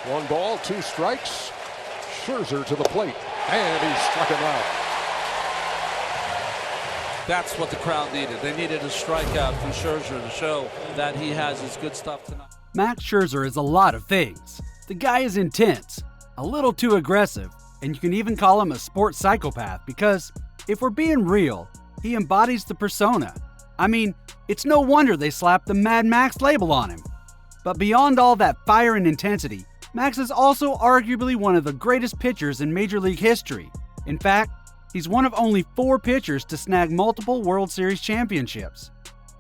One ball, two strikes. Scherzer to the plate, and he struck him out. That's what the crowd needed. They needed a strikeout from Scherzer to show that he has his good stuff tonight. Max Scherzer is a lot of things. The guy is intense, a little too aggressive, and you can even call him a sports psychopath because, if we're being real, he embodies the persona. I mean, it's no wonder they slapped the Mad Max label on him. But beyond all that fire and intensity, Max is also arguably one of the greatest pitchers in Major League history. In fact, he's one of only 4 pitchers to snag multiple World Series championships.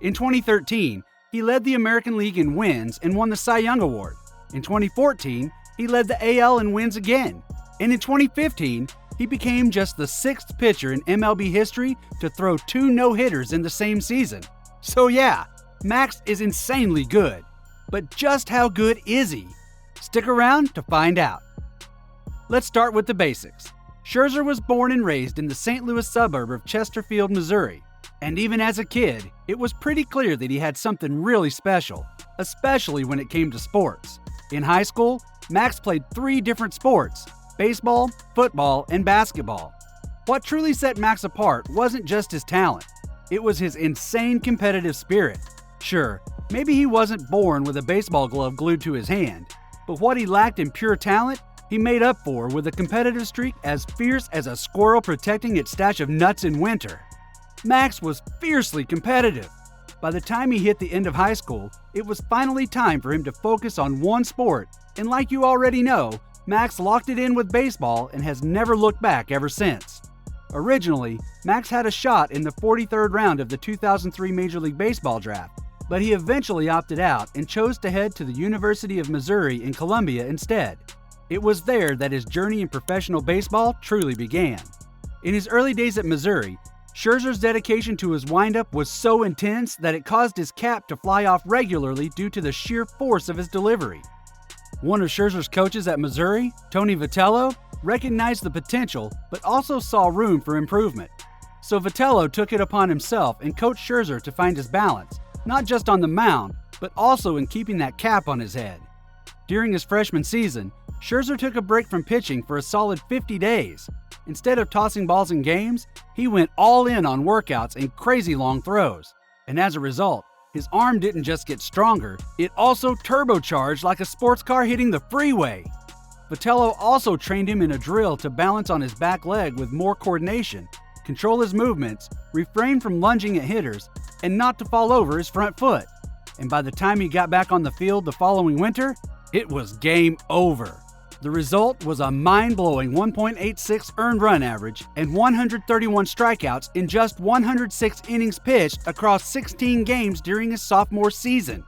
In 2013, he led the American League in wins and won the Cy Young Award. In 2014, he led the AL in wins again. And in 2015, he became just the 6th pitcher in MLB history to throw 2 no-hitters in the same season. So yeah, Max is insanely good. But just how good is he? Stick around to find out. Let's start with the basics. Scherzer was born and raised in the St. Louis suburb of Chesterfield, Missouri. And even as a kid, it was pretty clear that he had something really special, especially when it came to sports. In high school, Max played 3 different sports: baseball, football, and basketball. What truly set Max apart wasn't just his talent. It was his insane competitive spirit. Sure, maybe he wasn't born with a baseball glove glued to his hand, but what he lacked in pure talent, he made up for with a competitive streak as fierce as a squirrel protecting its stash of nuts in winter. Max was fiercely competitive. By the time he hit the end of high school, it was finally time for him to focus on one sport, and like you already know, Max locked it in with baseball and has never looked back ever since. Originally, Max had a shot in the 43rd round of the 2003 Major League Baseball draft, but he eventually opted out and chose to head to the University of Missouri in Columbia instead. It was there that his journey in professional baseball truly began. In his early days at Missouri, Scherzer's dedication to his windup was so intense that it caused his cap to fly off regularly due to the sheer force of his delivery. One of Scherzer's coaches at Missouri, Tony Vitello, recognized the potential but also saw room for improvement. So Vitello took it upon himself and coached Scherzer to find his balance, not just on the mound, but also in keeping that cap on his head. During his freshman season, Scherzer took a break from pitching for a solid 50 days. Instead of tossing balls in games, he went all in on workouts and crazy long throws. And as a result, his arm didn't just get stronger, it also turbocharged like a sports car hitting the freeway. Vitello also trained him in a drill to balance on his back leg with more coordination, control his movements, refrain from lunging at hitters, and not to fall over his front foot. And by the time he got back on the field the following winter, it was game over. The result was a mind-blowing 1.86 earned run average and 131 strikeouts in just 106 innings pitched across 16 games during his sophomore season.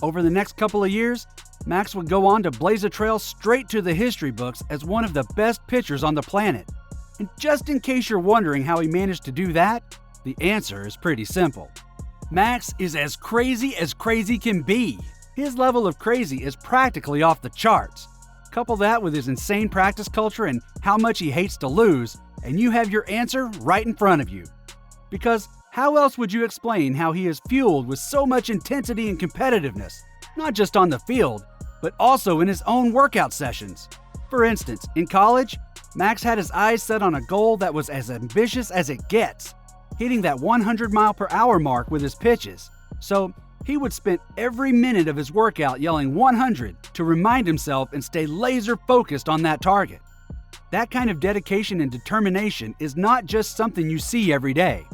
Over the next couple of years, Max would go on to blaze a trail straight to the history books as one of the best pitchers on the planet. And just in case you're wondering how he managed to do that, the answer is pretty simple. Max is as crazy can be. His level of crazy is practically off the charts. Couple that with his insane practice culture and how much he hates to lose, and you have your answer right in front of you. Because how else would you explain how he is fueled with so much intensity and competitiveness, not just on the field, but also in his own workout sessions? For instance, in college, Max had his eyes set on a goal that was as ambitious as it gets, hitting that 100-mile-per-hour mark with his pitches. So he would spend every minute of his workout yelling 100 to remind himself and stay laser focused on that target. That kind of dedication and determination is not just something you see every day.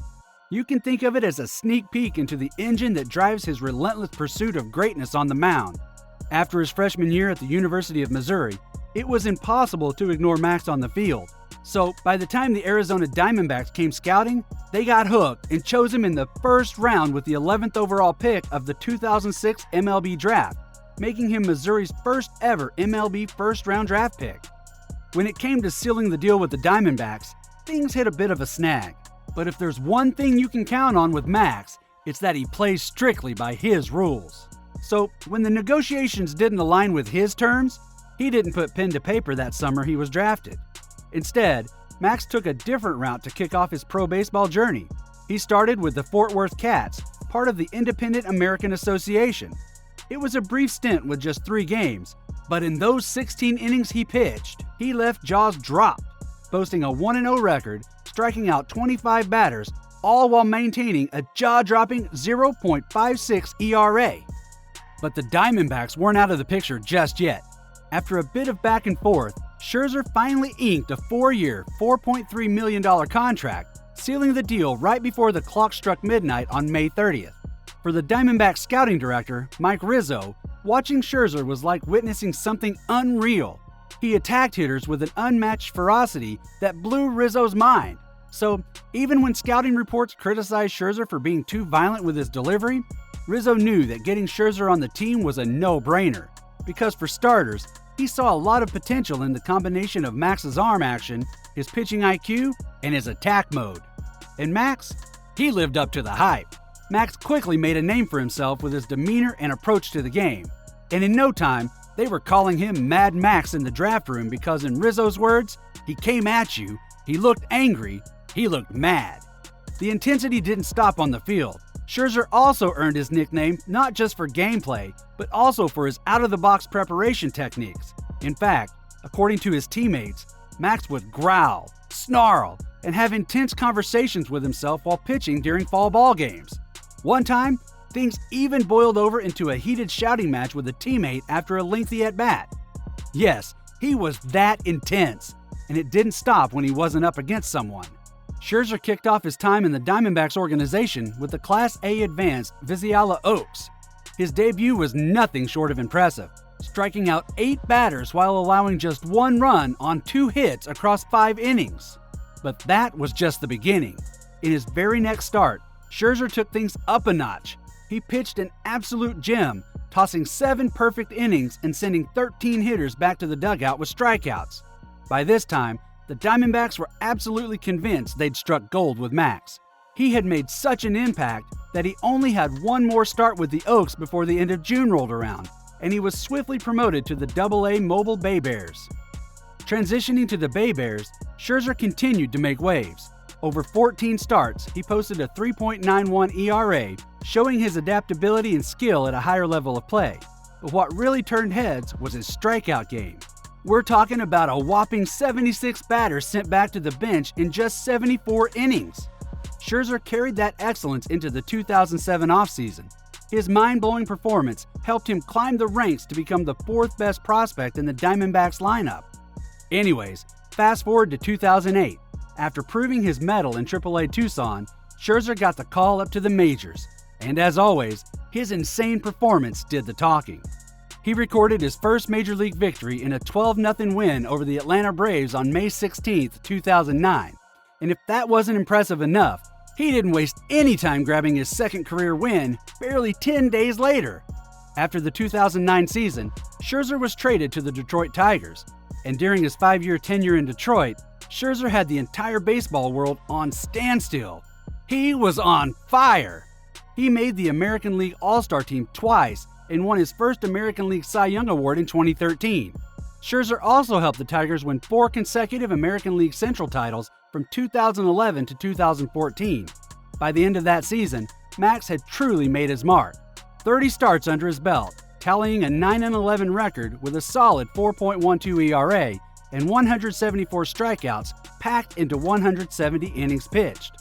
You can think of it as a sneak peek into the engine that drives his relentless pursuit of greatness on the mound. After his freshman year at the University of Missouri, it was impossible to ignore Max on the field. So by the time the Arizona Diamondbacks came scouting, they got hooked and chose him in the first round with the 11th overall pick of the 2006 MLB draft, making him Missouri's first ever MLB first-round draft pick. When it came to sealing the deal with the Diamondbacks, things hit a bit of a snag. But if there's one thing you can count on with Max, it's that he plays strictly by his rules. So when the negotiations didn't align with his terms, he didn't put pen to paper that summer he was drafted. Instead, Max took a different route to kick off his pro baseball journey. He started with the Fort Worth Cats, part of the Independent American Association. It was a brief stint with just 3 games, But in those 16 innings he pitched, he left jaws dropped, boasting a 1-0 record, striking out 25 batters, all while maintaining a jaw-dropping 0.56 ERA. But the Diamondbacks weren't out of the picture just yet. After a bit of back and forth, Scherzer finally inked a 4-year, $4.3 million contract, sealing the deal right before the clock struck midnight on May 30th. For the Diamondbacks scouting director, Mike Rizzo, watching Scherzer was like witnessing something unreal. He attacked hitters with an unmatched ferocity that blew Rizzo's mind. So, even when scouting reports criticized Scherzer for being too violent with his delivery, Rizzo knew that getting Scherzer on the team was a no-brainer. Because for starters, he saw a lot of potential in the combination of Max's arm action, his pitching IQ, and his attack mode. And Max? He lived up to the hype. Max quickly made a name for himself with his demeanor and approach to the game. And in no time, they were calling him Mad Max in the draft room because, in Rizzo's words, he came at you, he looked angry, he looked mad. The intensity didn't stop on the field. Scherzer also earned his nickname not just for gameplay, but also for his out-of-the-box preparation techniques. In fact, according to his teammates, Max would growl, snarl, and have intense conversations with himself while pitching during fall ball games. One time, things even boiled over into a heated shouting match with a teammate after a lengthy at-bat. Yes, he was that intense, and it didn't stop when he wasn't up against someone. Scherzer kicked off his time in the Diamondbacks organization with the Class A advanced Viziala Oaks. His debut was nothing short of impressive, striking out 8 batters while allowing just 1 run on 2 hits across 5 innings. But that was just the beginning. In his very next start, Scherzer took things up a notch. He pitched an absolute gem, tossing 7 perfect innings and sending 13 hitters back to the dugout with strikeouts. By this time, the Diamondbacks were absolutely convinced they'd struck gold with Max. He had made such an impact that he only had 1 more start with the Oaks before the end of June rolled around, and he was swiftly promoted to the Double-A Mobile Bay Bears. Transitioning to the Bay Bears, Scherzer continued to make waves. Over 14 starts, he posted a 3.91 ERA, showing his adaptability and skill at a higher level of play. But what really turned heads was his strikeout game. We're talking about a whopping 76 batters sent back to the bench in just 74 innings. Scherzer carried that excellence into the 2007 offseason. His mind-blowing performance helped him climb the ranks to become the 4th best prospect in the Diamondbacks lineup. Anyways, fast forward to 2008. After proving his mettle in AAA Tucson, Scherzer got the call up to the majors. And as always, his insane performance did the talking. He recorded his first Major League victory in a 12-0 win over the Atlanta Braves on May 16, 2009. And if that wasn't impressive enough, he didn't waste any time grabbing his second career win barely 10 days later. After the 2009 season, Scherzer was traded to the Detroit Tigers. And during his 5-year tenure in Detroit, Scherzer had the entire baseball world on standstill. He was on fire! He made the American League All-Star team twice and won his first American League Cy Young Award in 2013. Scherzer also helped the Tigers win 4 consecutive American League Central titles from 2011 to 2014. By the end of that season, Max had truly made his mark. 30 starts under his belt, tallying a 9-11 record with a solid 4.12 ERA and 174 strikeouts packed into 170 innings pitched.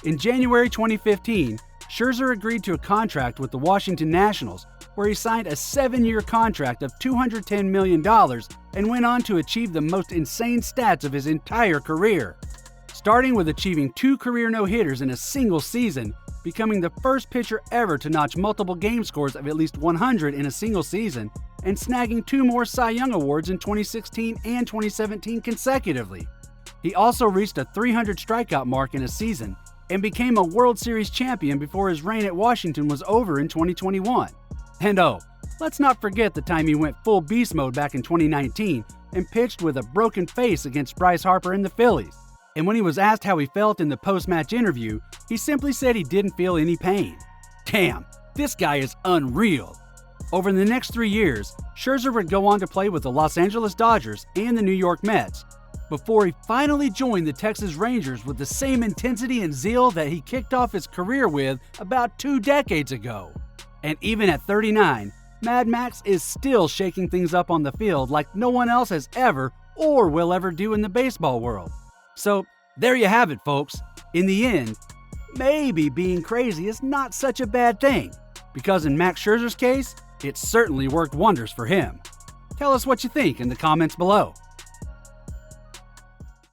In January 2015, Scherzer agreed to a contract with the Washington Nationals, where he signed a 7-year contract of $210 million and went on to achieve the most insane stats of his entire career. Starting with achieving 2 career no-hitters in a single season, becoming the first pitcher ever to notch multiple game scores of at least 100 in a single season, and snagging 2 more Cy Young Awards in 2016 and 2017 consecutively. He also reached a 300 strikeout mark in a season and became a World Series champion before his reign at Washington was over in 2021. And oh, let's not forget the time he went full beast mode back in 2019 and pitched with a broken face against Bryce Harper and the Phillies. And when he was asked how he felt in the post-match interview, he simply said he didn't feel any pain. Damn, this guy is unreal. Over the next 3 years, Scherzer would go on to play with the Los Angeles Dodgers and the New York Mets, before he finally joined the Texas Rangers with the same intensity and zeal that he kicked off his career with about 2 decades ago. And even at 39, Mad Max is still shaking things up on the field like no one else has ever or will ever do in the baseball world. So, there you have it, folks. In the end, maybe being crazy is not such a bad thing, because in Max Scherzer's case, it certainly worked wonders for him. Tell us what you think in the comments below.